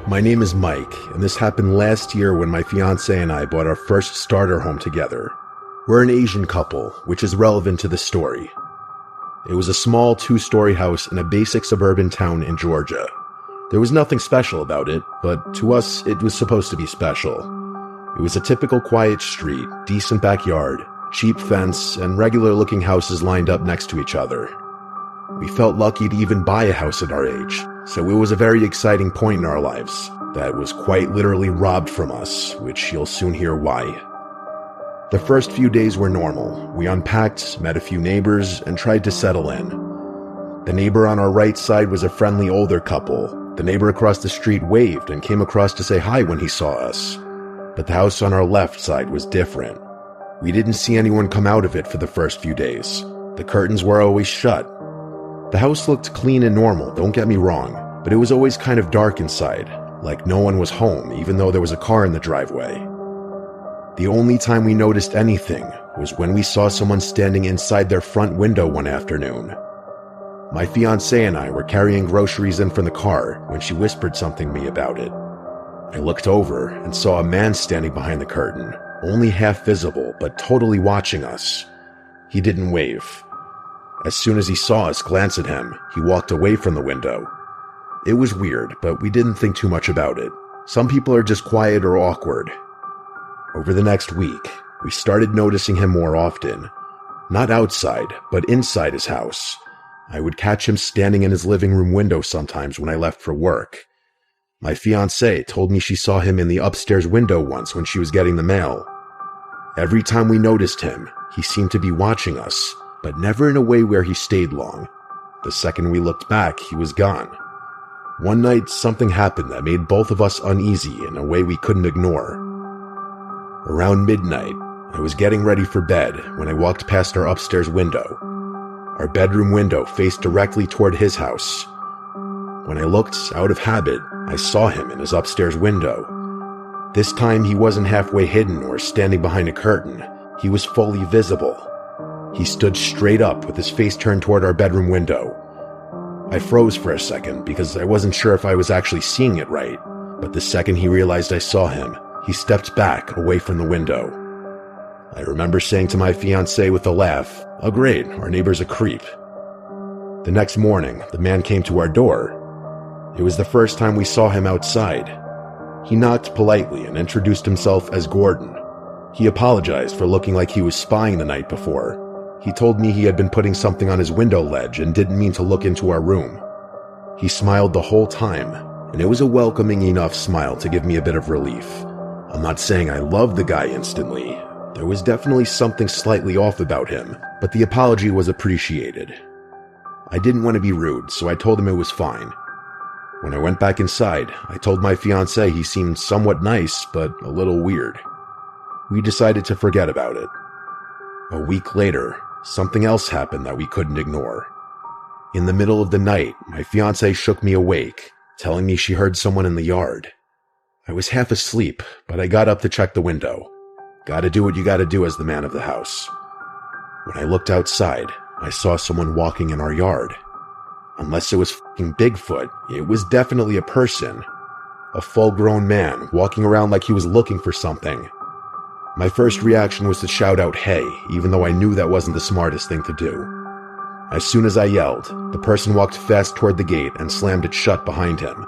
My name is Mike, and this happened last year when my fiancé and I bought our first starter home together. We're an Asian couple, which is relevant to the story. It was a small 2-story house in a basic suburban town in Georgia. There was nothing special about it, but to us it was supposed to be special. It was a typical quiet street, decent backyard, cheap fence, and regular-looking houses lined up next to each other. We felt lucky to even buy a house at our age, so it was a very exciting point in our lives that was quite literally robbed from us, which you'll soon hear why. The first few days were normal. We unpacked, met a few neighbors, and tried to settle in. The neighbor on our right side was a friendly older couple. The neighbor across the street waved and came across to say hi when he saw us. But the house on our left side was different. We didn't see anyone come out of it for the first few days. The curtains were always shut. The house looked clean and normal, don't get me wrong, but it was always kind of dark inside, like no one was home even though there was a car in the driveway. The only time we noticed anything was when we saw someone standing inside their front window one afternoon. My fiancé and I were carrying groceries in from the car when she whispered something to me about it. I looked over and saw a man standing behind the curtain, only half visible but totally watching us. He didn't wave. As soon as he saw us glance at him, he walked away from the window. It was weird, but we didn't think too much about it. Some people are just quiet or awkward. Over the next week, we started noticing him more often. Not outside, but inside his house. I would catch him standing in his living room window sometimes when I left for work. My fiancée told me she saw him in the upstairs window once when she was getting the mail. Every time we noticed him, he seemed to be watching us, but never in a way where he stayed long. The second we looked back, he was gone. One night, something happened that made both of us uneasy in a way we couldn't ignore. Around midnight, I was getting ready for bed when I walked past our upstairs window. Our bedroom window faced directly toward his house. When I looked, out of habit, I saw him in his upstairs window. This time, he wasn't halfway hidden or standing behind a curtain. He was fully visible. He stood straight up with his face turned toward our bedroom window. I froze for a second because I wasn't sure if I was actually seeing it right, but the second he realized I saw him, he stepped back away from the window. I remember saying to my fiancée with a laugh, "Oh great, our neighbor's a creep." The next morning, the man came to our door. It was the first time we saw him outside. He knocked politely and introduced himself as Gordon. He apologized for looking like he was spying the night before. He told me he had been putting something on his window ledge and didn't mean to look into our room. He smiled the whole time, and it was a welcoming enough smile to give me a bit of relief. I'm not saying I loved the guy instantly. There was definitely something slightly off about him, but the apology was appreciated. I didn't want to be rude, so I told him it was fine. When I went back inside, I told my fiancé he seemed somewhat nice, but a little weird. We decided to forget about it. A week later, something else happened that we couldn't ignore. In the middle of the night, my fiancée shook me awake, telling me she heard someone in the yard. I was half asleep, but I got up to check the window. Gotta do what you gotta do as the man of the house. When I looked outside, I saw someone walking in our yard. Unless it was f***ing Bigfoot, it was definitely a person. A full-grown man walking around like he was looking for something. My first reaction was to shout out, "Hey," even though I knew that wasn't the smartest thing to do. As soon as I yelled, the person walked fast toward the gate and slammed it shut behind him.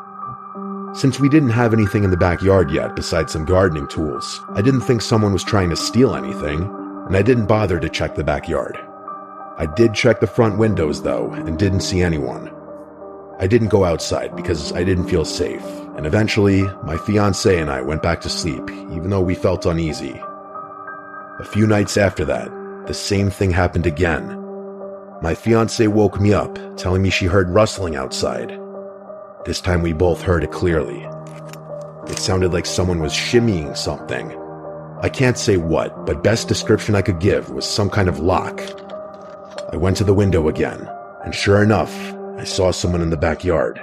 Since we didn't have anything in the backyard yet besides some gardening tools, I didn't think someone was trying to steal anything, and I didn't bother to check the backyard. I did check the front windows though, and didn't see anyone. I didn't go outside because I didn't feel safe, and eventually, my fiancé and I went back to sleep, even though we felt uneasy. A few nights after that, the same thing happened again. My fiancé woke me up, telling me she heard rustling outside. This time we both heard it clearly. It sounded like someone was shimmying something. I can't say what, but best description I could give was some kind of lock. I went to the window again, and sure enough, I saw someone in the backyard.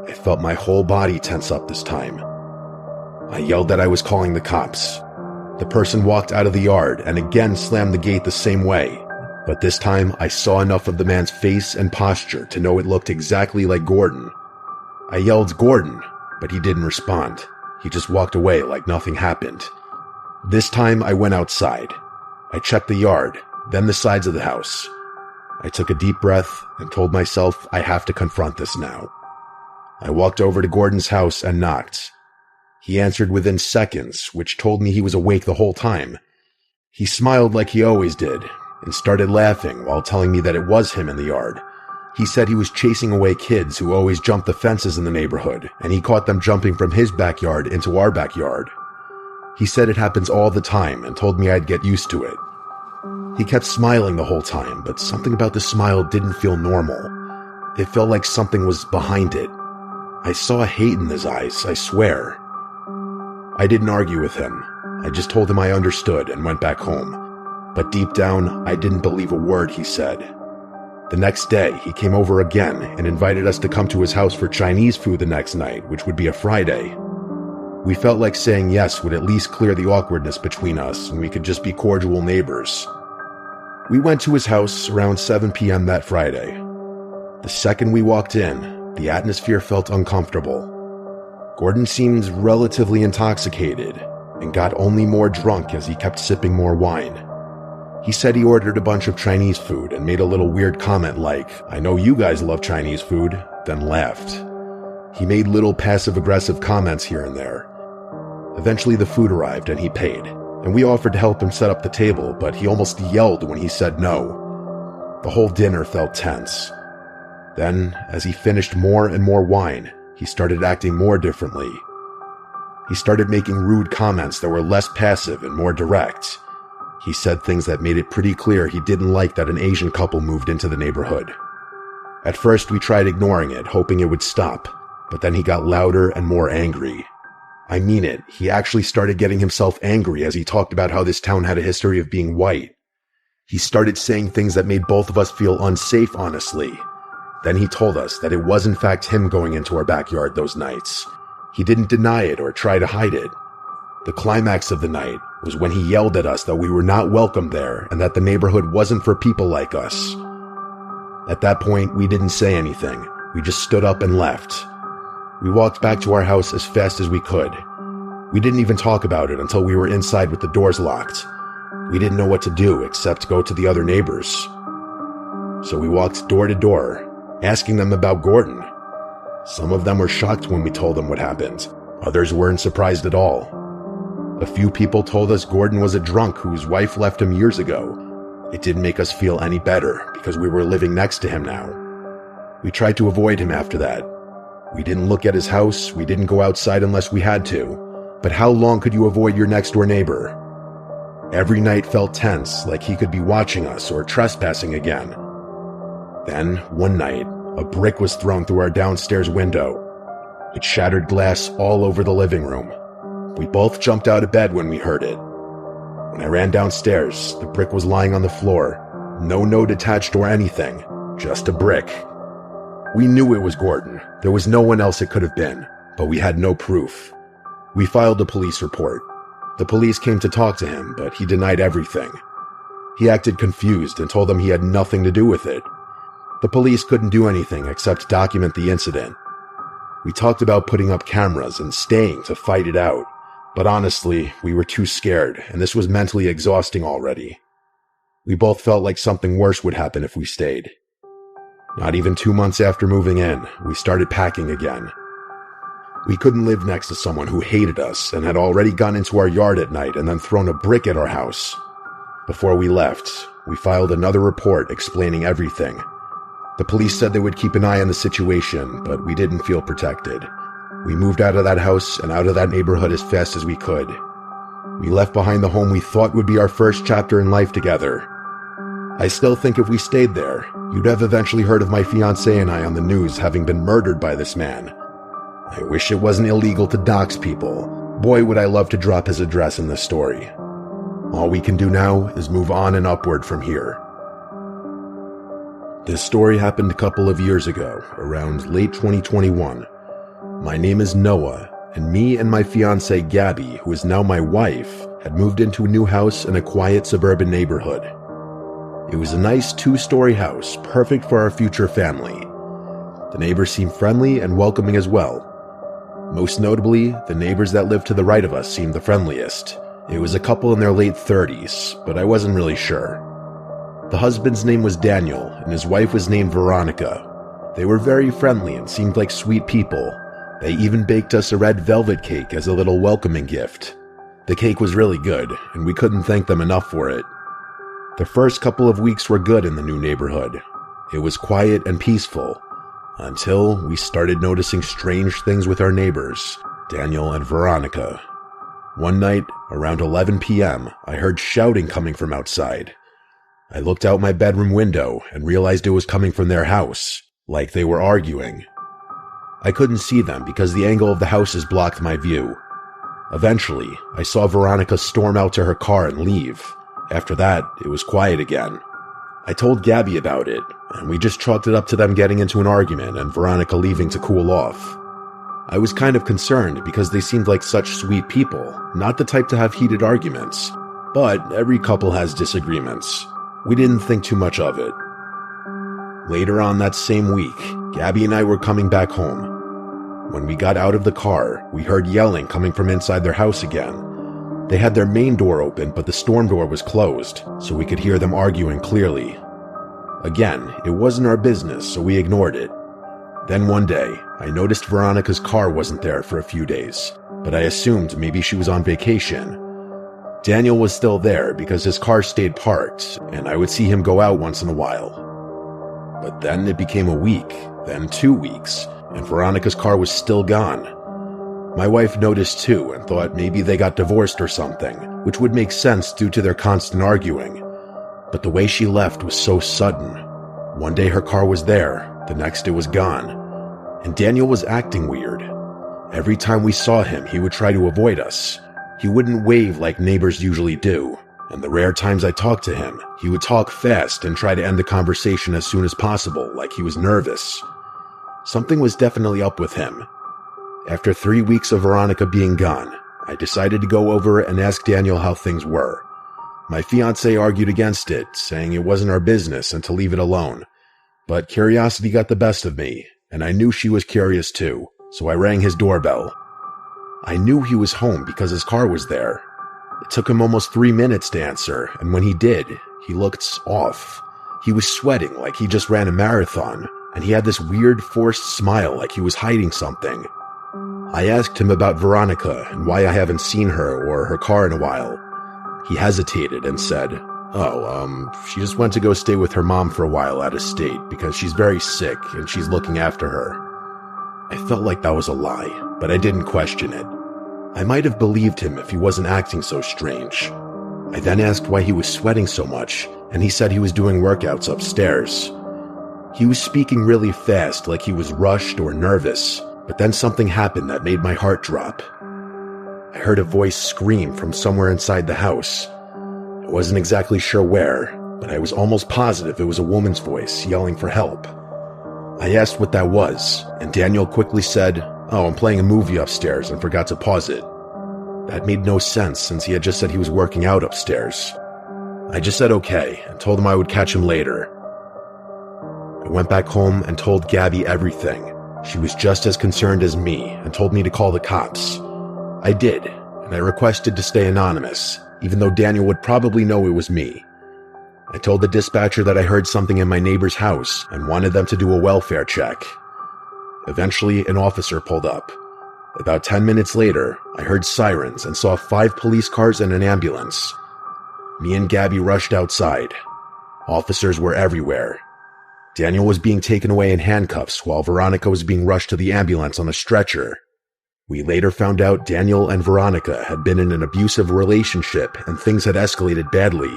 I felt my whole body tense up this time. I yelled that I was calling the cops. The person walked out of the yard and again slammed the gate the same way, but this time I saw enough of the man's face and posture to know it looked exactly like Gordon. I yelled, "Gordon!" but he didn't respond. He just walked away like nothing happened. This time I went outside. I checked the yard, then the sides of the house. I took a deep breath and told myself I have to confront this now. I walked over to Gordon's house and knocked. He answered within seconds, which told me he was awake the whole time. He smiled like he always did and started laughing while telling me that it was him in the yard. He said he was chasing away kids who always jumped the fences in the neighborhood, and he caught them jumping from his backyard into our backyard. He said it happens all the time and told me I'd get used to it. He kept smiling the whole time, but something about the smile didn't feel normal. It felt like something was behind it. I saw hate in his eyes, I swear. I didn't argue with him. I just told him I understood and went back home. But deep down, I didn't believe a word he said. The next day, he came over again and invited us to come to his house for Chinese food the next night, which would be a Friday. We felt like saying yes would at least clear the awkwardness between us and we could just be cordial neighbors. We went to his house around 7 p.m. that Friday. The second we walked in, the atmosphere felt uncomfortable. Gordon seemed relatively intoxicated and got only more drunk as he kept sipping more wine. He said he ordered a bunch of Chinese food and made a little weird comment like, "I know you guys love Chinese food," then laughed. He made little passive-aggressive comments here and there. Eventually the food arrived and he paid, and we offered to help him set up the table, but he almost yelled when he said no. The whole dinner felt tense. Then, as he finished more and more wine, he started acting more differently. He started making rude comments that were less passive and more direct. He said things that made it pretty clear he didn't like that an Asian couple moved into the neighborhood. At first we tried ignoring it, hoping it would stop, but then he got louder and more angry. I mean it, he actually started getting himself angry as he talked about how this town had a history of being white. He started saying things that made both of us feel unsafe, honestly. Then he told us that it was in fact him going into our backyard those nights. He didn't deny it or try to hide it. The climax of the night was when he yelled at us that we were not welcome there and that the neighborhood wasn't for people like us. At that point, we didn't say anything. We just stood up and left. We walked back to our house as fast as we could. We didn't even talk about it until we were inside with the doors locked. We didn't know what to do except go to the other neighbors. So we walked door to door, asking them about Gordon. Some of them were shocked when we told them what happened. Others weren't surprised at all. A few people told us Gordon was a drunk whose wife left him years ago. It didn't make us feel any better because we were living next to him now. We tried to avoid him after that. We didn't look at his house, we didn't go outside unless we had to. But how long could you avoid your next door neighbor? Every night felt tense, like he could be watching us or trespassing again. Then, one night, a brick was thrown through our downstairs window. It shattered glass all over the living room. We both jumped out of bed when we heard it. When I ran downstairs, the brick was lying on the floor. No note attached or anything, just a brick. We knew it was Gordon. There was no one else it could have been, but we had no proof. We filed a police report. The police came to talk to him, but he denied everything. He acted confused and told them he had nothing to do with it. The police couldn't do anything except document the incident. We talked about putting up cameras and staying to fight it out. But honestly, we were too scared, and this was mentally exhausting already. We both felt like something worse would happen if we stayed. Not even 2 months after moving in, we started packing again. We couldn't live next to someone who hated us and had already gone into our yard at night and then thrown a brick at our house. Before we left, we filed another report explaining everything. The police said they would keep an eye on the situation, but we didn't feel protected. We moved out of that house and out of that neighborhood as fast as we could. We left behind the home we thought would be our first chapter in life together. I still think if we stayed there, you'd have eventually heard of my fiancé and I on the news having been murdered by this man. I wish it wasn't illegal to dox people. Boy, would I love to drop his address in this story. All we can do now is move on and upward from here. This story happened a couple of years ago, around late 2021. My name is Noah, and me and my fiancée Gabby, who is now my wife, had moved into a new house in a quiet suburban neighborhood. It was a nice 2-story house, perfect for our future family. The neighbors seemed friendly and welcoming as well. Most notably, the neighbors that lived to the right of us seemed the friendliest. It was a couple in their late 30s, but I wasn't really sure. The husband's name was Daniel, and his wife was named Veronica. They were very friendly and seemed like sweet people. They even baked us a red velvet cake as a little welcoming gift. The cake was really good, and we couldn't thank them enough for it. The first couple of weeks were good in the new neighborhood. It was quiet and peaceful, until we started noticing strange things with our neighbors, Daniel and Veronica. One night, around 11 p.m., I heard shouting coming from outside. I looked out my bedroom window and realized it was coming from their house, like they were arguing. I couldn't see them because the angle of the houses blocked my view. Eventually, I saw Veronica storm out to her car and leave. After that, it was quiet again. I told Gabby about it, and we just chalked it up to them getting into an argument and Veronica leaving to cool off. I was kind of concerned because they seemed like such sweet people, not the type to have heated arguments. But every couple has disagreements. We didn't think too much of it. Later on that same week, Gabby and I were coming back home. When we got out of the car, we heard yelling coming from inside their house again. They had their main door open, but the storm door was closed, so we could hear them arguing clearly. Again, it wasn't our business, so we ignored it. Then one day, I noticed Veronica's car wasn't there for a few days, but I assumed maybe she was on vacation. Daniel was still there because his car stayed parked, and I would see him go out once in a while. But then it became a week, then 2 weeks, and Veronica's car was still gone. My wife noticed too and thought maybe they got divorced or something, which would make sense due to their constant arguing. But the way she left was so sudden. One day her car was there, the next it was gone. And Daniel was acting weird. Every time we saw him, he would try to avoid us. He wouldn't wave like neighbors usually do, and the rare times I talked to him, he would talk fast and try to end the conversation as soon as possible, like he was nervous. Something was definitely up with him. After 3 weeks of Veronica being gone, I decided to go over and ask Daniel how things were. My fiancé argued against it, saying it wasn't our business and to leave it alone. But curiosity got the best of me, and I knew she was curious too, so I rang his doorbell. I knew he was home because his car was there. It took him almost 3 minutes to answer, and when he did, he looked off. He was sweating like he just ran a marathon, and he had this weird forced smile like he was hiding something. I asked him about Veronica and why I haven't seen her or her car in a while. He hesitated and said, she just went to go stay with her mom for a while out of state because she's very sick and she's looking after her. I felt like that was a lie, but I didn't question it. I might have believed him if he wasn't acting so strange. I then asked why he was sweating so much, and he said he was doing workouts upstairs. He was speaking really fast, like he was rushed or nervous, but then something happened that made my heart drop. I heard a voice scream from somewhere inside the house. I wasn't exactly sure where, but I was almost positive it was a woman's voice yelling for help. I asked what that was, and Daniel quickly said, I'm playing a movie upstairs and forgot to pause it. That made no sense since he had just said he was working out upstairs. I just said okay and told him I would catch him later. I went back home and told Gabby everything. She was just as concerned as me and told me to call the cops. I did, and I requested to stay anonymous, even though Daniel would probably know it was me. I told the dispatcher that I heard something in my neighbor's house and wanted them to do a welfare check. Eventually, an officer pulled up. About 10 minutes later, I heard sirens and saw 5 police cars and an ambulance. Me and Gabby rushed outside. Officers were everywhere. Daniel was being taken away in handcuffs while Veronica was being rushed to the ambulance on a stretcher. We later found out Daniel and Veronica had been in an abusive relationship and things had escalated badly.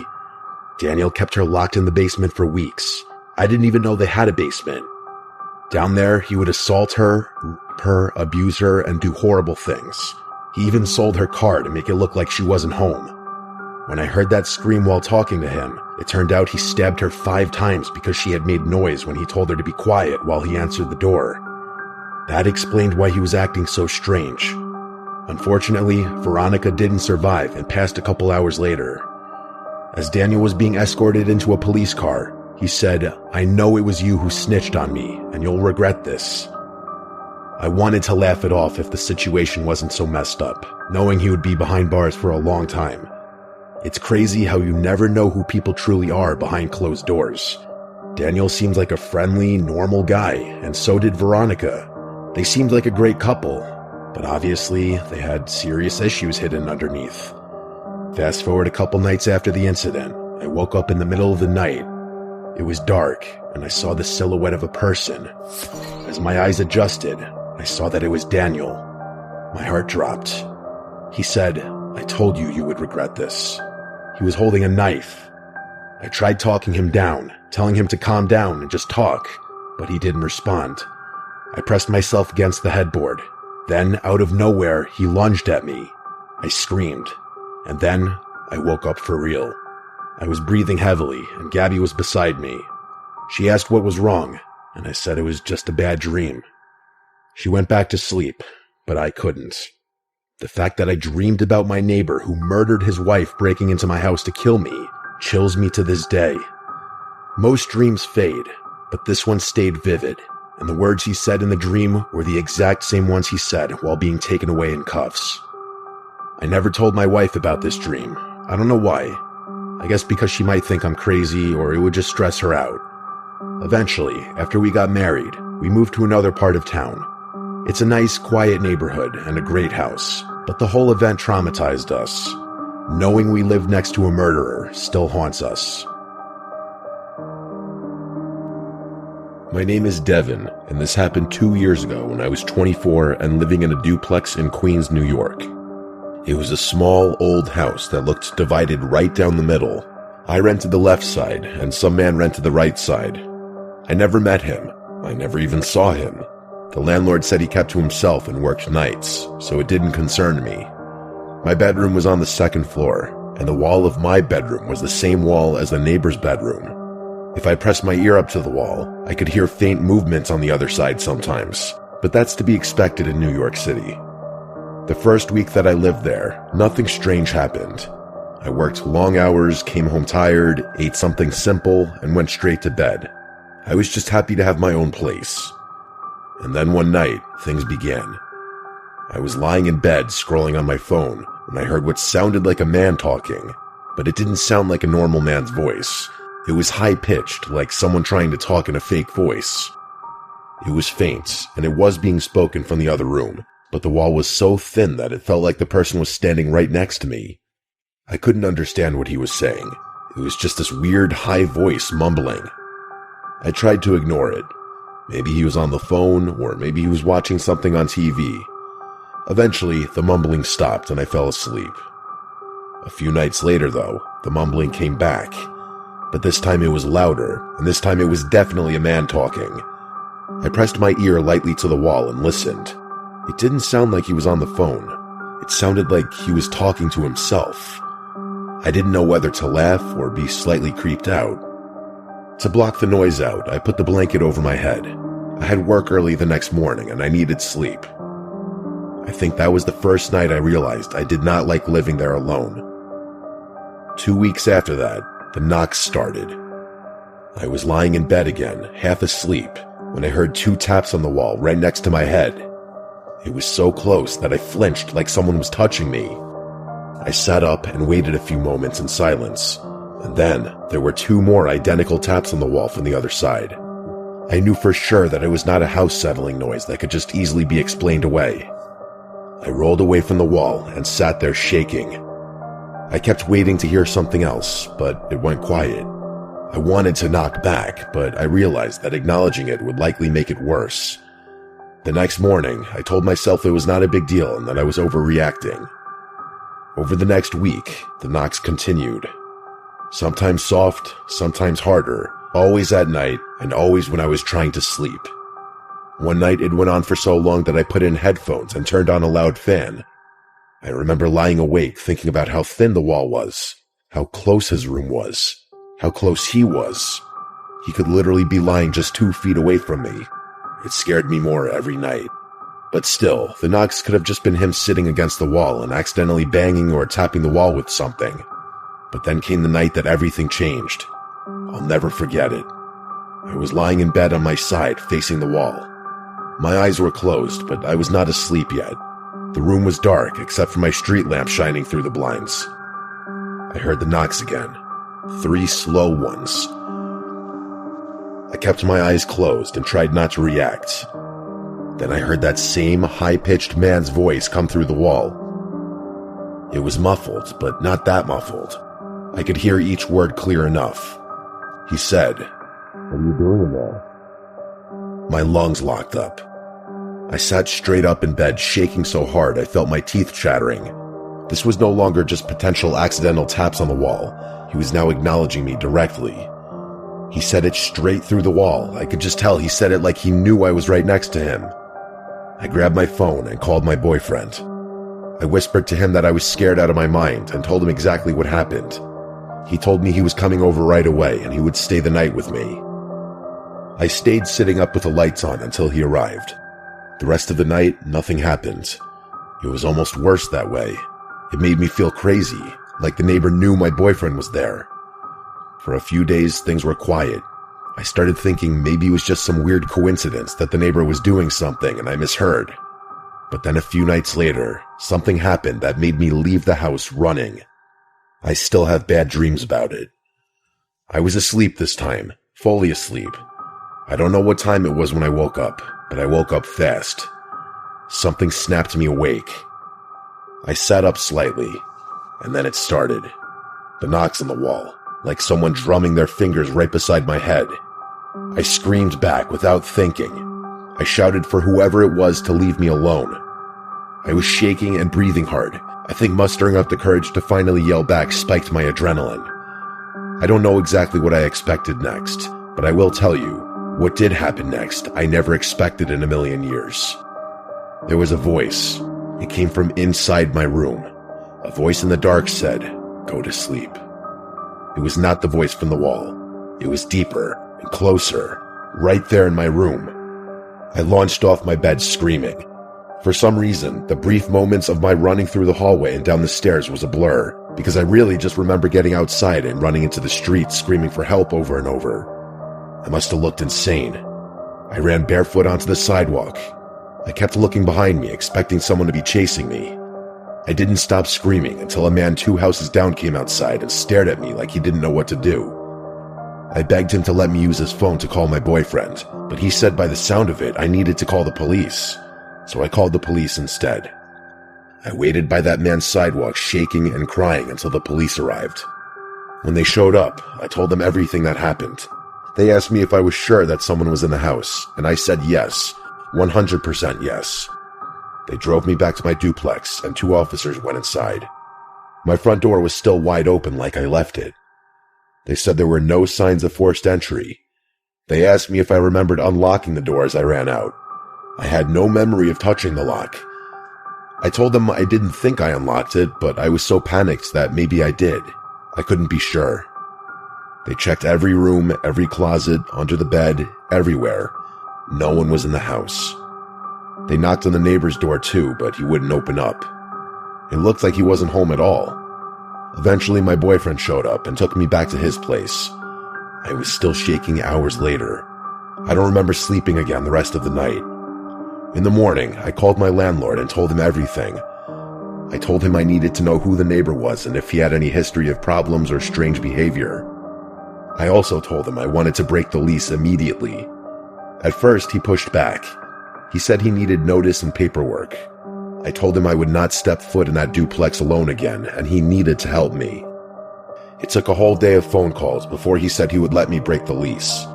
Daniel kept her locked in the basement for weeks. I didn't even know they had a basement. Down there, he would assault her, rape her, abuse her, and do horrible things. He even sold her car to make it look like she wasn't home. When I heard that scream while talking to him, it turned out he stabbed her 5 times because she had made noise when he told her to be quiet while he answered the door. That explained why he was acting so strange. Unfortunately, Veronica didn't survive and passed a couple hours later. As Daniel was being escorted into a police car, he said, "I know it was you who snitched on me, and you'll regret this." I wanted to laugh it off if the situation wasn't so messed up, knowing he would be behind bars for a long time. It's crazy how you never know who people truly are behind closed doors. Daniel seems like a friendly, normal guy, and so did Veronica. They seemed like a great couple, but obviously they had serious issues hidden underneath. Fast forward a couple nights after the incident, I woke up in the middle of the night. It was dark, and I saw the silhouette of a person. As my eyes adjusted, I saw that it was Daniel. My heart dropped. He said, "I told you you would regret this." He was holding a knife. I tried talking him down, telling him to calm down and just talk, but he didn't respond. I pressed myself against the headboard. Then, out of nowhere, he lunged at me. I screamed, and then I woke up for real. I was breathing heavily, and Gabby was beside me. She asked what was wrong, and I said it was just a bad dream. She went back to sleep, but I couldn't. The fact that I dreamed about my neighbor who murdered his wife breaking into my house to kill me chills me to this day. Most dreams fade, but this one stayed vivid, and the words he said in the dream were the exact same ones he said while being taken away in cuffs. I never told my wife about this dream. I don't know why. I guess because she might think I'm crazy or it would just stress her out. Eventually, after we got married, we moved to another part of town. It's a nice, quiet neighborhood and a great house, but the whole event traumatized us. Knowing we lived next to a murderer still haunts us. My name is Devin, and this happened 2 years ago when I was 24 and living in a duplex in Queens, New York. It was a small, old house that looked divided right down the middle. I rented the left side, and some man rented the right side. I never met him. I never even saw him. The landlord said he kept to himself and worked nights, so it didn't concern me. My bedroom was on the second floor, and the wall of my bedroom was the same wall as the neighbor's bedroom. If I pressed my ear up to the wall, I could hear faint movements on the other side sometimes, but that's to be expected in New York City. The first week that I lived there, nothing strange happened. I worked long hours, came home tired, ate something simple, and went straight to bed. I was just happy to have my own place. And then one night, things began. I was lying in bed scrolling on my phone when I heard what sounded like a man talking, but it didn't sound like a normal man's voice. It was high-pitched, like someone trying to talk in a fake voice. It was faint, and it was being spoken from the other room, but the wall was so thin that it felt like the person was standing right next to me. I couldn't understand what he was saying. It was just this weird high voice mumbling. I tried to ignore it. Maybe he was on the phone, or maybe he was watching something on TV. Eventually, the mumbling stopped and I fell asleep. A few nights later, though, the mumbling came back. But this time it was louder, and this time it was definitely a man talking. I pressed my ear lightly to the wall and listened. It didn't sound like he was on the phone. It sounded like he was talking to himself. I didn't know whether to laugh or be slightly creeped out. To block the noise out, I put the blanket over my head. I had work early the next morning and I needed sleep. I think that was the first night I realized I did not like living there alone. 2 weeks after that, the knocks started. I was lying in bed again, half asleep, when I heard 2 taps on the wall right next to my head. It was so close that I flinched like someone was touching me. I sat up and waited a few moments in silence, and then there were 2 more identical taps on the wall from the other side. I knew for sure that it was not a house settling noise that could just easily be explained away. I rolled away from the wall and sat there shaking. I kept waiting to hear something else, but it went quiet. I wanted to knock back, but I realized that acknowledging it would likely make it worse. The next morning, I told myself it was not a big deal and that I was overreacting. Over the next week, the knocks continued. Sometimes soft, sometimes harder, always at night, and always when I was trying to sleep. One night it went on for so long that I put in headphones and turned on a loud fan. I remember lying awake thinking about how thin the wall was, how close his room was, how close he was. He could literally be lying just 2 feet away from me. It scared me more every night. But still, the knocks could have just been him sitting against the wall and accidentally banging or tapping the wall with something. But then came the night that everything changed. I'll never forget it. I was lying in bed on my side facing the wall. My eyes were closed, but I was not asleep yet. The room was dark, except for my street lamp shining through the blinds. I heard the knocks again. 3 slow ones. I kept my eyes closed and tried not to react. Then I heard that same high-pitched man's voice come through the wall. It was muffled, but not that muffled. I could hear each word clear enough. He said, "What are you doing in there?" My lungs locked up. I sat straight up in bed, shaking so hard I felt my teeth chattering. This was no longer just potential accidental taps on the wall. He was now acknowledging me directly. He said it straight through the wall. I could just tell he said it like he knew I was right next to him. I grabbed my phone and called my boyfriend. I whispered to him that I was scared out of my mind and told him exactly what happened. He told me he was coming over right away and he would stay the night with me. I stayed sitting up with the lights on until he arrived. The rest of the night, nothing happened. It was almost worse that way. It made me feel crazy, like the neighbor knew my boyfriend was there. For a few days, things were quiet. I started thinking maybe it was just some weird coincidence that the neighbor was doing something and I misheard. But then a few nights later, something happened that made me leave the house running. I still have bad dreams about it. I was asleep this time, fully asleep. I don't know what time it was when I woke up, but I woke up fast. Something snapped me awake. I sat up slightly, and then it started. The knocks on the wall, like someone drumming their fingers right beside my head. I screamed back without thinking. I shouted for whoever it was to leave me alone. I was shaking and breathing hard. I think mustering up the courage to finally yell back spiked my adrenaline. I don't know exactly what I expected next, but I will tell you, what did happen next I never expected in a million years. There was a voice. It came from inside my room. A voice in the dark said, "Go to sleep." It was not the voice from the wall. It was deeper and closer, right there in my room. I launched off my bed screaming. For some reason, the brief moments of my running through the hallway and down the stairs was a blur, because I really just remember getting outside and running into the street screaming for help over and over. I must have looked insane. I ran barefoot onto the sidewalk. I kept looking behind me, expecting someone to be chasing me. I didn't stop screaming until a man 2 houses down came outside and stared at me like he didn't know what to do. I begged him to let me use his phone to call my boyfriend, but he said by the sound of it I needed to call the police, so I called the police instead. I waited by that man's sidewalk shaking and crying until the police arrived. When they showed up, I told them everything that happened. They asked me if I was sure that someone was in the house, and I said yes, 100% yes. They drove me back to my duplex, and 2 officers went inside. My front door was still wide open like I left it. They said there were no signs of forced entry. They asked me if I remembered unlocking the door as I ran out. I had no memory of touching the lock. I told them I didn't think I unlocked it, but I was so panicked that maybe I did. I couldn't be sure. They checked every room, every closet, under the bed, everywhere. No one was in the house. They knocked on the neighbor's door too, but he wouldn't open up. It looked like he wasn't home at all. Eventually my boyfriend showed up and took me back to his place. I was still shaking hours later. I don't remember sleeping again the rest of the night. In the morning, I called my landlord and told him everything. I told him I needed to know who the neighbor was and if he had any history of problems or strange behavior. I also told him I wanted to break the lease immediately. At first, he pushed back. He said he needed notice and paperwork. I told him I would not step foot in that duplex alone again, and he needed to help me. It took a whole day of phone calls before he said he would let me break the lease.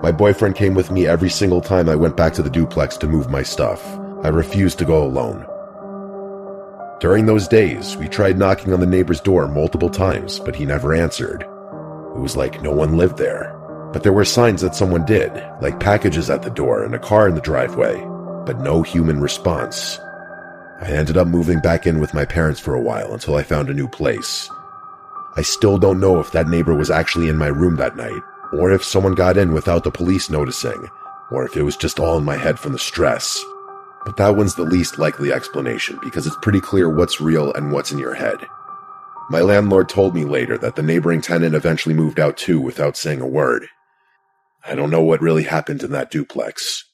My boyfriend came with me every single time I went back to the duplex to move my stuff. I refused to go alone. During those days, we tried knocking on the neighbor's door multiple times, but he never answered. It was like no one lived there. But there were signs that someone did, like packages at the door and a car in the driveway, but no human response. I ended up moving back in with my parents for a while until I found a new place. I still don't know if that neighbor was actually in my room that night, or if someone got in without the police noticing, or if it was just all in my head from the stress. But that one's the least likely explanation because it's pretty clear what's real and what's in your head. My landlord told me later that the neighboring tenant eventually moved out too without saying a word. I don't know what really happened in that duplex.